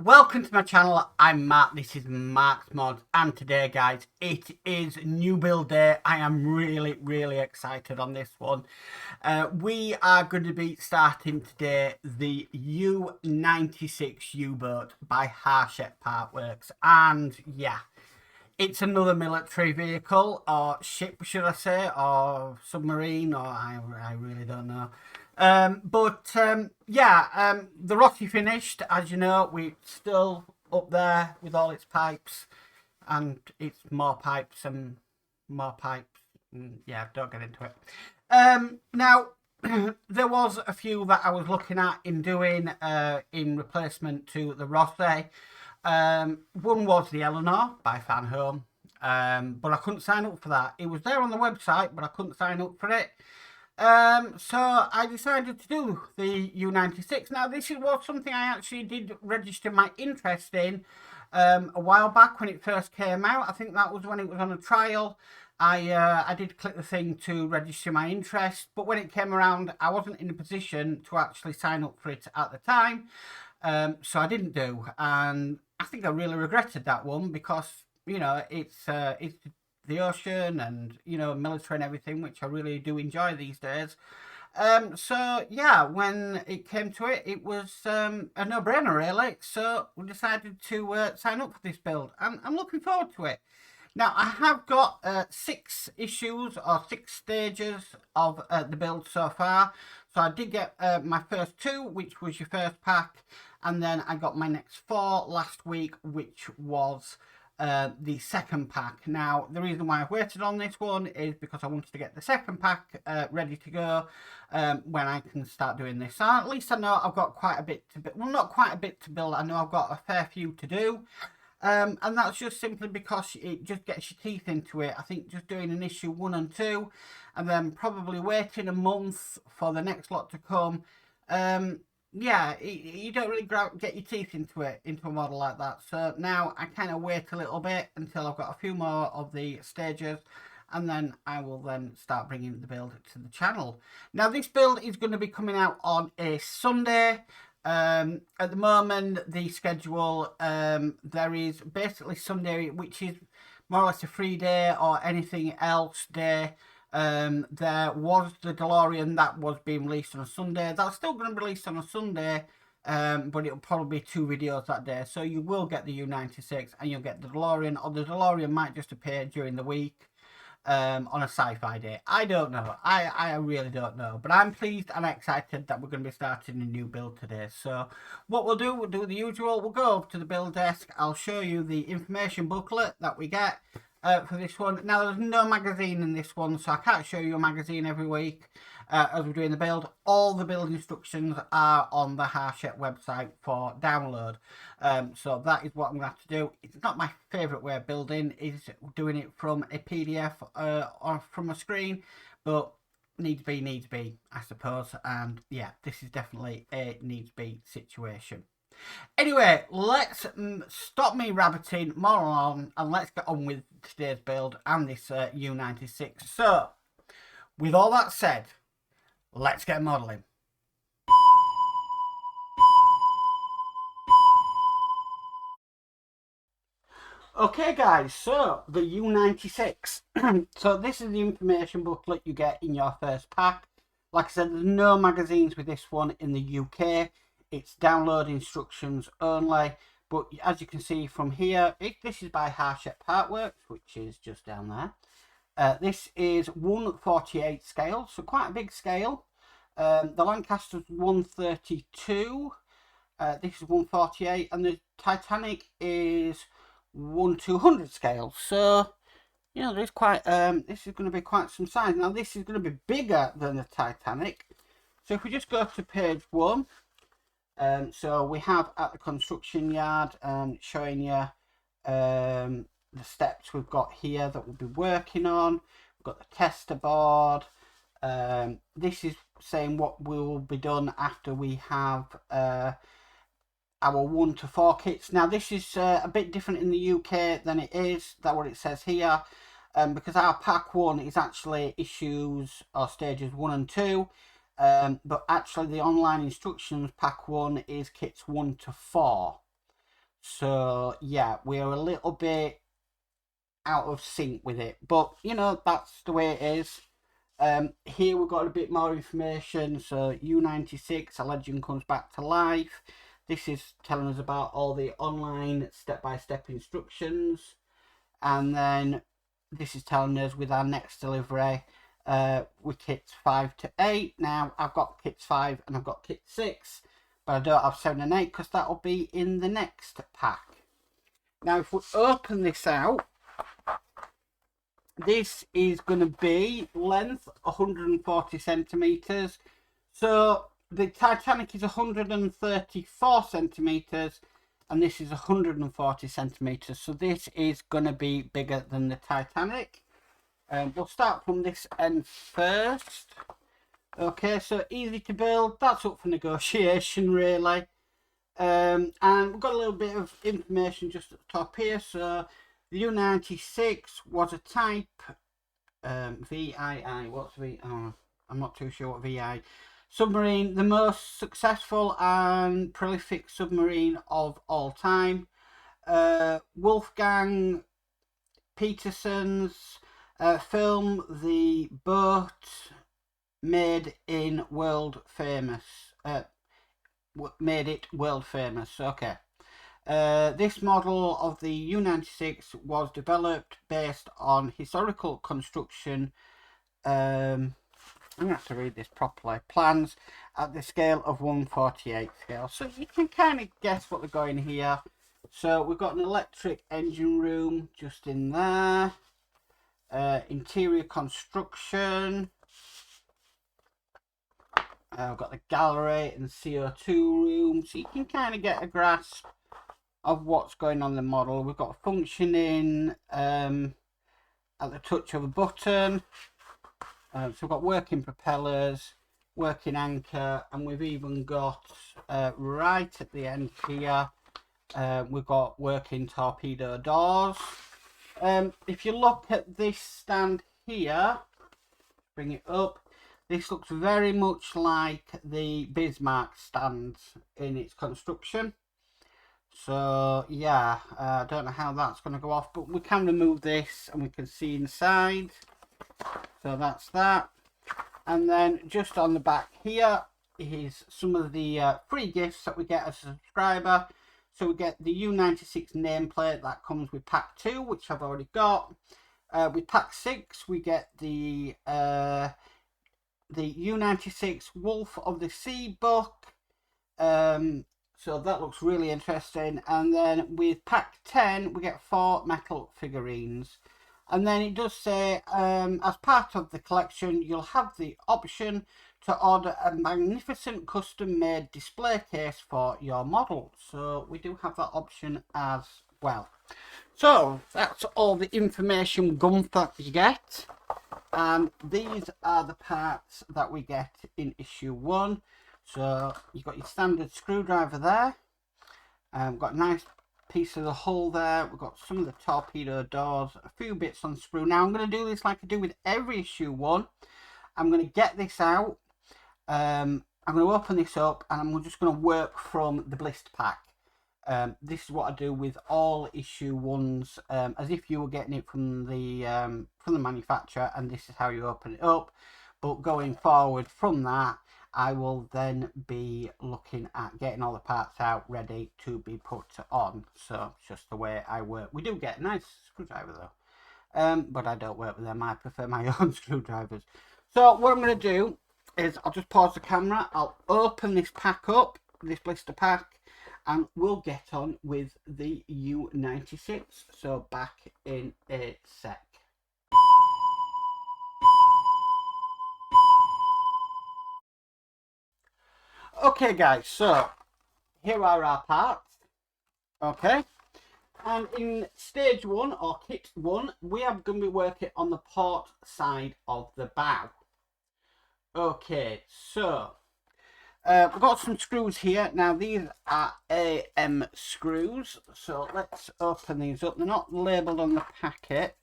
welcome to my channel. I'm Mark, this is Mark's Mods, and today guys, it is new build day. I am really excited on this one. We are going to be starting today the U96 U-boat by Harshett Partworks, and yeah, it's another military vehicle, or ship should I say, or submarine, or I really don't know. The Rossi finished, as you know. We're still up there with all its pipes, and it's more pipes and more pipes. Yeah, don't get into it. Now, there was a few that I was looking at in doing in replacement to the Rossi. One was the Eleanor by Fan Home, but I couldn't sign up for that. It was there on the website, but I couldn't sign up for it. So I decided to do the U96. Now, this was something I actually did register my interest in a while back when it first came out. I think that was when it was on a trial. I did click the thing to register my interest, but when it came around, I wasn't in a position to actually sign up for it at the time. So I didn't do, and I think I really regretted that one because, you know, it's the ocean and, you know, military and everything, which I really do enjoy these days. So yeah, when it came to it, it was a no-brainer really. So we decided to sign up for this build, and I'm looking forward to it. Now, I have got 6 issues or 6 stages of the build so far. So I did get my first 2, which was your first pack, and then I got my next 4 last week, which was the second pack. Now, the reason why I've waited on this one is because I wanted to get the second pack ready to go when I can start doing this. So at least I know I've got quite a bit to build. Well, not quite a bit to build. I know I've got a fair few to do. And that's just simply because it just gets your teeth into it. I think just doing an issue 1 and 2 and then probably waiting a month for the next lot to come. Yeah, you don't really get your teeth into it, into a model like that. So now I kind of wait a little bit until I've got a few more of the stages, and then I will then start bringing the build to the channel. Now, this build is going to be coming out on a Sunday. At the moment, the schedule, there is basically Sunday, which is more or less a free day, or anything else day. There was the DeLorean that was being released on a Sunday. That's still going to be released on a Sunday, but it'll probably be 2 videos that day. So you will get the U96 and you'll get the DeLorean, or the DeLorean might just appear during the week on a sci-fi day. I don't know. I really don't know. But I'm pleased and excited that we're going to be starting a new build today. So what we'll do the usual. We'll go up to the build desk. I'll show you the information booklet that we get for this one. Now, there's no magazine in this one, so I can't show you a magazine every week as we're doing the build. All the build instructions are on the Harshett website for download. So that is what I'm going to have to do. It's not my favourite way of building, is doing it from a PDF or from a screen, but needs be, I suppose. And yeah, this is definitely a needs be situation. Anyway, let's stop me rabbiting more on, and let's get on with today's build and this U96. So, with all that said, let's get modelling. Okay guys, so the U96. So this is the information booklet you get in your first pack. Like I said, there's no magazines with this one in the UK. It's download instructions only. But as you can see from here, this is by Harshett Partworks, which is just down there. This is 1/48 scale, so quite a big scale. The Lancaster's 132. This is 1/48, and the Titanic is 1/200 scale. So, you know, there's quite this is going to be quite some size. Now, this is going to be bigger than the Titanic. So if we just go to page 1. So we have at the construction yard showing you the steps we've got here that we'll be working on. We've got the tester board. This is saying what will be done after we have our 1 to 4 kits. Now, this is a bit different in the UK than it is, that's what it says here, because our pack 1 is actually issues or stages 1 and 2. But actually the online instructions pack 1 is kits 1 to 4. So yeah, we're a little bit out of sync with it, but you know, that's the way it is. Here we've got a bit more information. So U96, a legend comes back to life. This is telling us about all the online step-by-step instructions. And then this is telling us with our next delivery, with kits 5 to 8. Now, I've got kits 5 and I've got kit 6, but I don't have 7 and 8 because that will be in the next pack. Now, if we open this out, this is going to be length 140 centimeters. So the Titanic is 134 centimeters and this is 140 centimeters. So this is going to be bigger than the Titanic. We'll start from this end first. Okay, so easy to build. That's up for negotiation, really. And we've got a little bit of information just at the top here. So the U96 was a type VII. What's VI? Oh, I'm not too sure what VI. Submarine, the most successful and prolific submarine of all time. Wolfgang Petersen's film, The Boat, made it world famous. Okay. This model of the U96 was developed based on historical construction. I'm going to have to read this properly. Plans at the scale of 1/48 scale. So you can kind of guess what they're going here. So we've got an electric engine room just in there. Interior construction. We've got the gallery and CO2 room. So you can kind of get a grasp of what's going on in the model. We've got functioning at the touch of a button. So we've got working propellers, working anchor, and we've even got right at the end here, we've got working torpedo doors. If you look at this stand here, bring it up, this looks very much like the Bismarck stands in its construction. So yeah, I don't know how that's going to go off, but we can remove this and we can see inside. So that's that. And then just on the back here is some of the free gifts that we get as a subscriber. So we get the U96 nameplate that comes with pack 2, which I've already got. With pack 6 we get the U96 Wolf of the Sea book. So that looks really interesting. And then with pack 10 we get 4 metal figurines. And then it does say, as part of the collection, you'll have the option to order a magnificent custom-made display case for your model. So we do have that option as well. So that's all the information gump that you get. And these are the parts that we get in issue 1. So you've got your standard screwdriver there. We've got a nice piece of the hull there. We've got some of the torpedo doors, a few bits on sprue. Now I'm going to do this like I do with every issue 1. I'm going to get this out. I'm going to open this up and I'm just going to work from the blister pack. This is what I do with all issue 1s, as if you were getting it from the manufacturer, and this is how you open it up. But going forward from that, I will then be looking at getting all the parts out ready to be put on. So it's just the way I work. We do get a nice screwdriver though, but I don't work with them. I prefer my own screwdrivers. So what I'm going to do is I'll just pause the camera. I'll open this pack up, this blister pack, and we'll get on with the U96. So back in a sec. Okay guys, so here are our parts. Okay, and in stage 1 or kit 1 we are going to be working on the port side of the bow. Okay, so we've got some screws here. Now these are AM screws, so let's open these up. They're not labelled on the packet,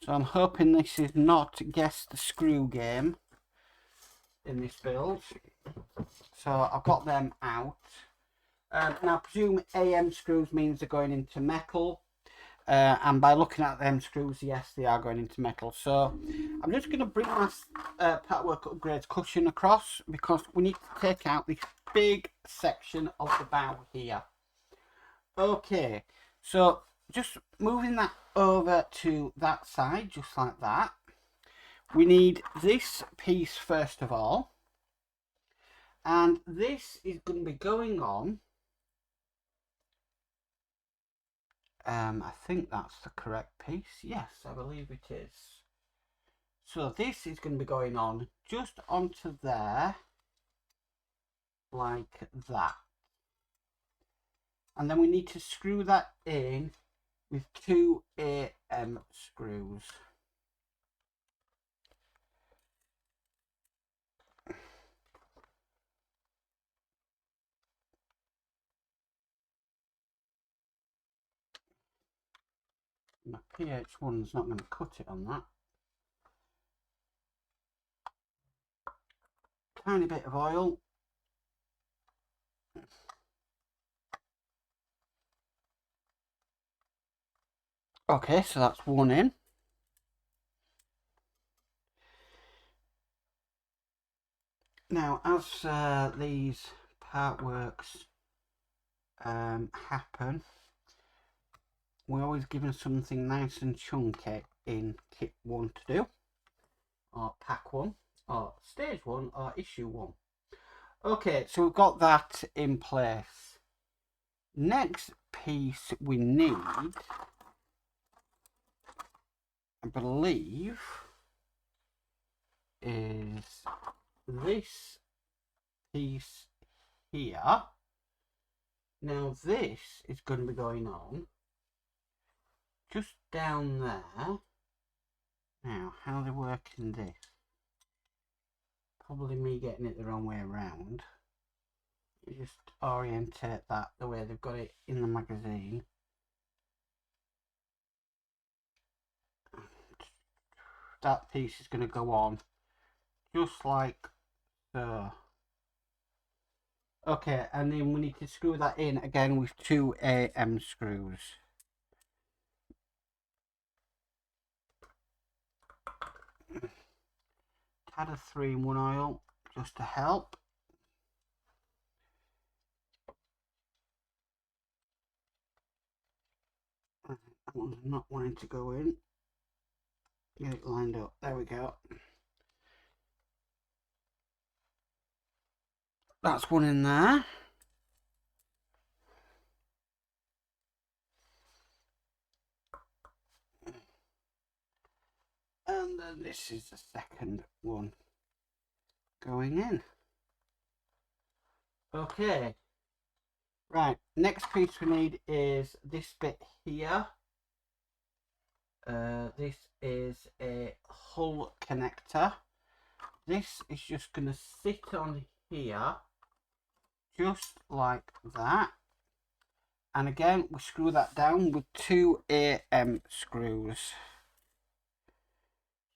so I'm hoping this is not guess the screw game in this build. So I've got them out. Now, I presume AM screws means they're going into metal. And by looking at them screws, yes, they are going into metal. So I'm just going to bring my Patchwork Upgrades cushion across because we need to take out this big section of the bow here. Okay, so just moving that over to that side, just like that. We need this piece first of all. And this is going to be going on. I think that's the correct piece. Yes, I believe it is. So this is going to be going on just onto there, like that. And then we need to screw that in with 2 AM screws. My PH1's not going to cut it on that. Tiny bit of oil. Okay, so that's one in. Now, as these part works happen, we're always given something nice and chunky in kit 1 to do, or pack 1, or stage 1, or issue 1. Okay, so we've got that in place. Next piece we need, I believe, is this piece here. Now this is going to be going on just down there. Now, how they work in this? Probably me getting it the wrong way around. You just orientate that the way they've got it in the magazine. That piece is going to go on just like so. Okay, and then we need to screw that in again with 2 AM screws. Tad of 3-in-1 oil just to help. That one's not wanting to go in. Get it lined up. There we go. That's one in there. And then this is the second one going in. Okay. Right, next piece we need is this bit here. This is a hull connector. This is just going to sit on here, just like that. And again, we screw that down with 2 AM screws.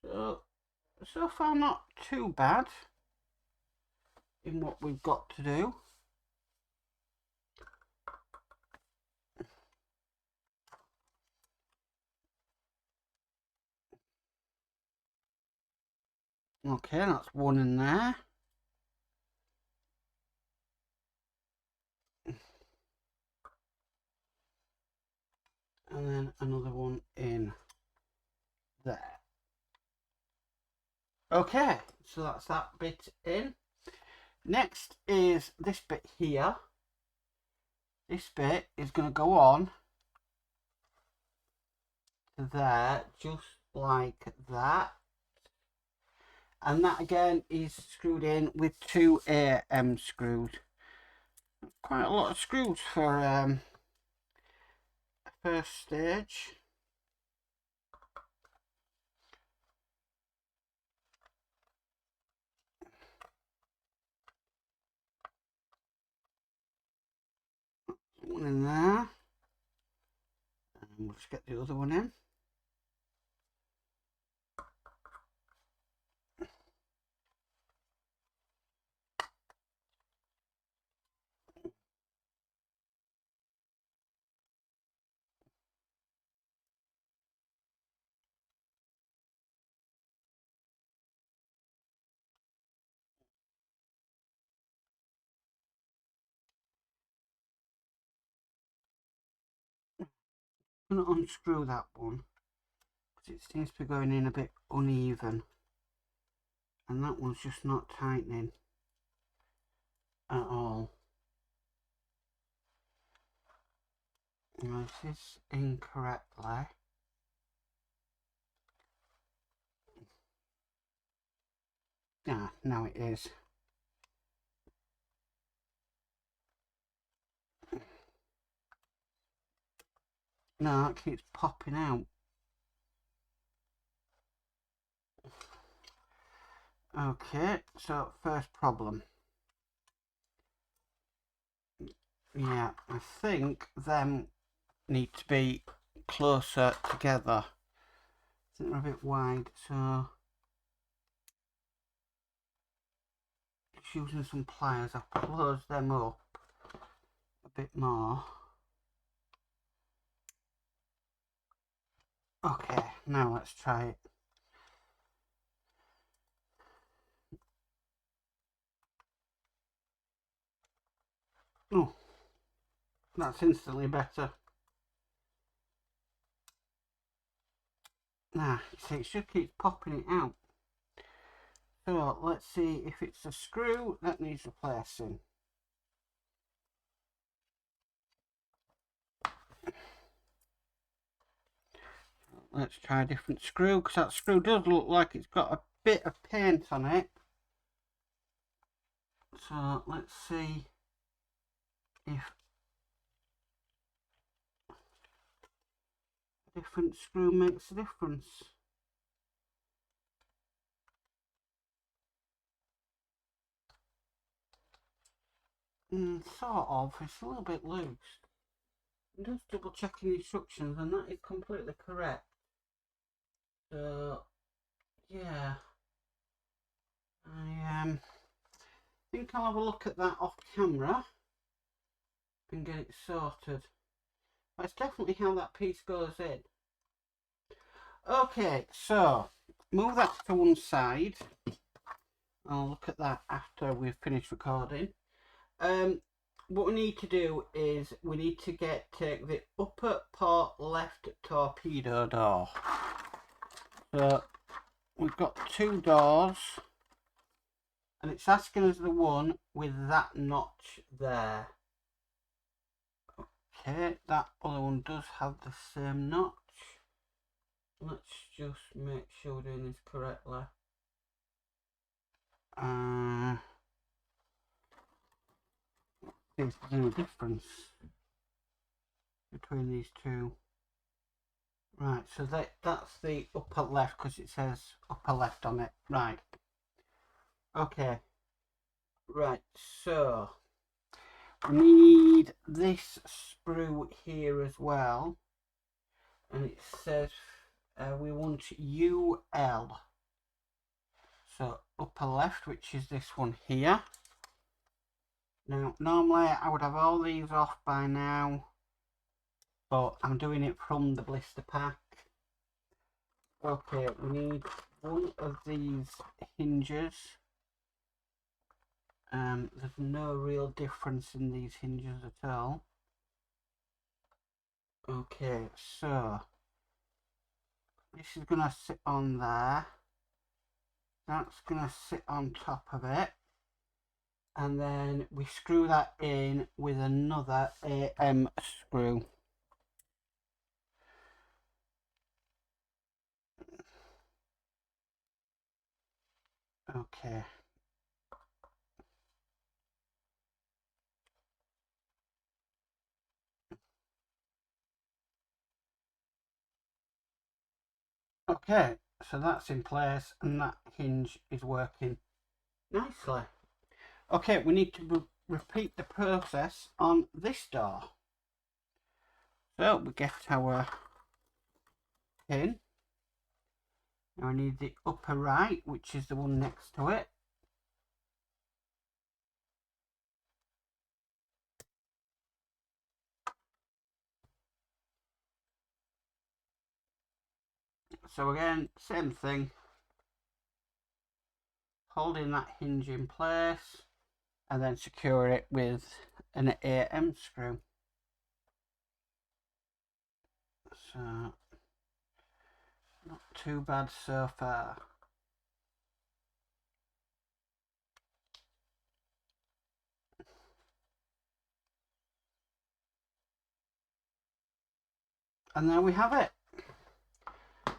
So far not too bad in what we've got to do. Okay, that's one in there. And then another one in there. Okay, so that's that bit in. Next is this bit here. This bit is going to go on to there, just like that. And that again is screwed in with 2 AM screws. Quite a lot of screws for first stage. One in there. And we'll just get the other one in. I'm going to unscrew that one because it seems to be going in a bit uneven, and that one's just not tightening at all. Now, this is incorrectly. Ah, now it is. No, that keeps popping out. Okay, so first problem. Yeah, I think them need to be closer together. I think they're a bit wide, so just using some pliers, I'll close them up a bit more. Okay, now let's try it. Oh, that's instantly better. Nah, see, it should keep popping it out. So let's see if it's a screw that needs replacing. Let's try a different screw, because that screw does look like it's got a bit of paint on it. So let's see if a different screw makes a difference. Sort of, it's a little bit loose. I'm just double checking the instructions, and that is completely correct. So yeah, I think I'll have a look at that off camera and get it sorted. That's definitely how that piece goes in. Okay, so move that to one side. I'll look at that after we've finished recording. What we need to do is we need to take the upper part left torpedo door. So we've got two doors, and it's asking us the one with that notch there. Okay, that other one does have the same notch. Let's just make sure we're doing this correctly. There's no difference between these two. Right, so that's the upper left because it says upper left on it. Right. Okay. Right, so we need this sprue here as well. And it says we want UL. So upper left, which is this one here. Now, normally I would have all these off by now, but I'm doing it from the blister pack. Okay, we need one of these hinges. There's no real difference in these hinges at all. Okay, so this is going to sit on there. That's going to sit on top of it. And then we screw that in with another AM screw. Okay. Okay, so that's in place and that hinge is working nicely. Okay, we need to repeat the process on this door. So we get our pin. Now I need the upper right, which is the one next to it. So again, same thing. Holding that hinge in place and then secure it with an AM screw. So, not too bad so far. And there we have it.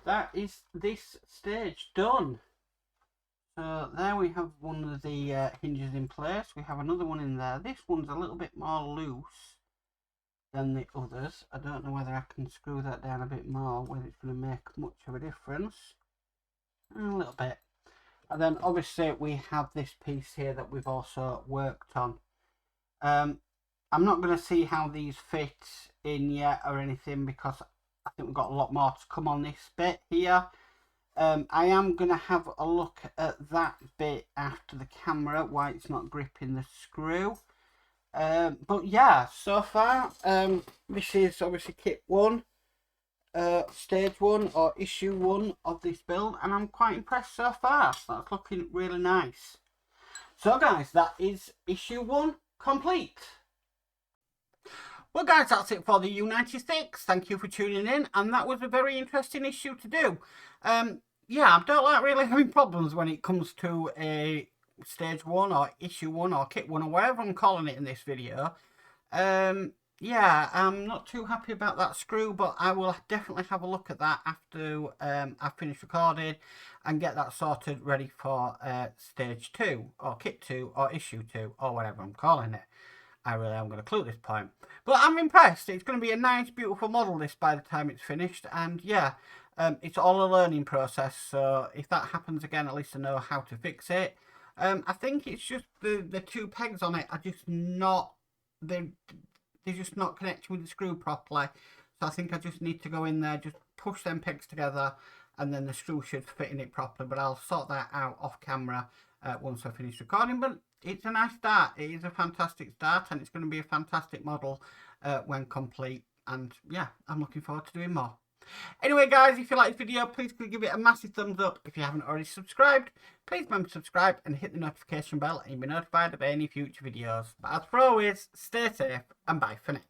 That is this stage done. So there we have one of the hinges in place. We have another one in there. This one's a little bit more loose than the others. I don't know whether I can screw that down a bit more, whether it's going to make much of a difference. A little bit. And then obviously we have this piece here that we've also worked on. I'm not going to see how these fit in yet or anything, because I think we've got a lot more to come on this bit here. I am going to have a look at that bit after the camera, why it's not gripping the screw. But yeah, so far, this is obviously kit 1, stage 1 or issue 1 of this build, and I'm quite impressed so far. So that's looking really nice. So guys, that is issue 1 complete. Well guys, that's it for the U96. Thank you for tuning in, and that was a very interesting issue to do. Yeah, I don't like really having problems when it comes to a stage 1 or issue 1 or kit 1 or whatever I'm calling it in this video. Yeah, I'm not too happy about that screw, but I will definitely have a look at that after I finish recording and get that sorted ready for stage 2 or kit 2 or issue 2 or whatever I'm calling it. I really am going to clue at this point. But I'm impressed. It's going to be a nice, beautiful model, this, by the time it's finished. And yeah, it's all a learning process. So if that happens again, at least I know how to fix it. I think it's just the 2 pegs on it are just not... They're just not connecting with the screw properly. So I think I just need to go in there, just push them pegs together, and then the screw should fit in it properly. But I'll sort that out off camera once I finish recording. But it's a nice start. It is a fantastic start, and it's going to be a fantastic model when complete. And yeah, I'm looking forward to doing more. Anyway guys, if you like this video, please give it a massive thumbs up. If you haven't already subscribed, please remember to subscribe and hit the notification bell, and you'll be notified of any future videos. But as for always, stay safe and bye for now.